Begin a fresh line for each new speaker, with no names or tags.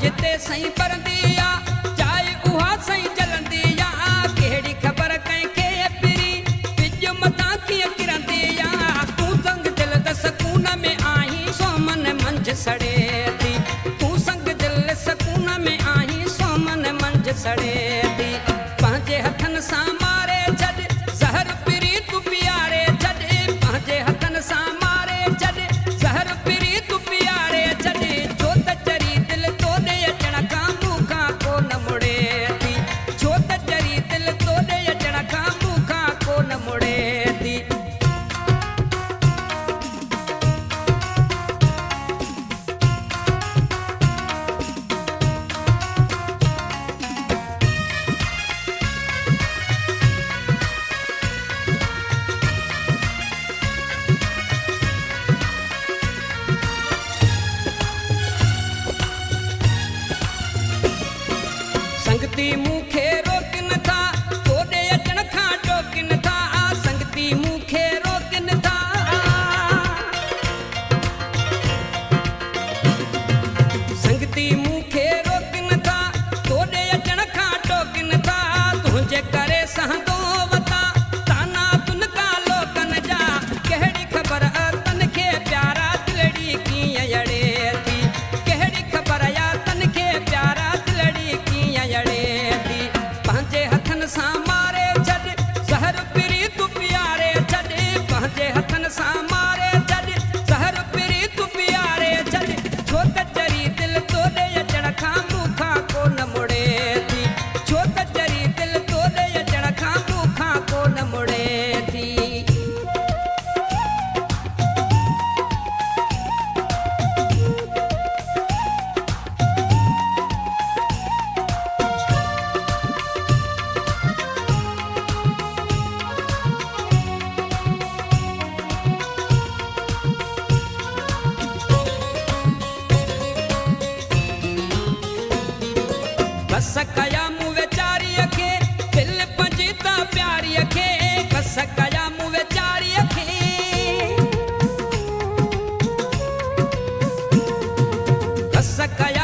जिते सही परंदिया चाहे उहा सही जलंदिया केड़ी खबर कंहिंखे पिरी पिज मतां कीअं किरंदिया तूं संग दिल द सकून में आहीं सोमन मंझ सड़े थी तूं संग दिल सकून में आहीं सोमन मंझ सड़े थी पंहिंजे हथन सां मारे छॾ ज़हर पिरी तूं पियारे छॾ पंहिंजे हथन सां मारे छॾ ज़हर पिरी तूं पियारे छॾ छो त चरी दिल तोॾे अचण खां मूंखां कोन मुड़े थी छो त चरी दिल तोॾे अचण खां मूंखां कोन मुड़े थी संगती मूंखे रोकनि था तोॾे अचण खां टोकनि था संगती मूंखे रोकनि था संगती मूंखे रोकनि था तोॾे अचण खां टोकनि था तुंहिंजे करे सहंदो वता ताना तुनका लोकनि जा कहिड़ी ख़बर तन खे प्यारा दिलड़ी कीअं अड़े थी कहिड़ी ख़बर या तन खे प्यारा दिलड़ी कीअं अड़े थी पंहिंजे हथन सां मारे छॾ ज़हर पिरी तूं पियारे छॾ पंहिंजे हथन सां मारे छॾ ज़हर पिरी तूं पियारे छॾ छो त चरी दिल तोॾे अचण खां मूंखां कोन मुड़े थी छो त चरी दिल तोॾे अचण खां मूंखां कोन मुड़े थी कस कया मूं वेचारीअ खे दिलि पंहिंजी त प्यारीअ खे कस कया मूं वेचारीअ खे कस कया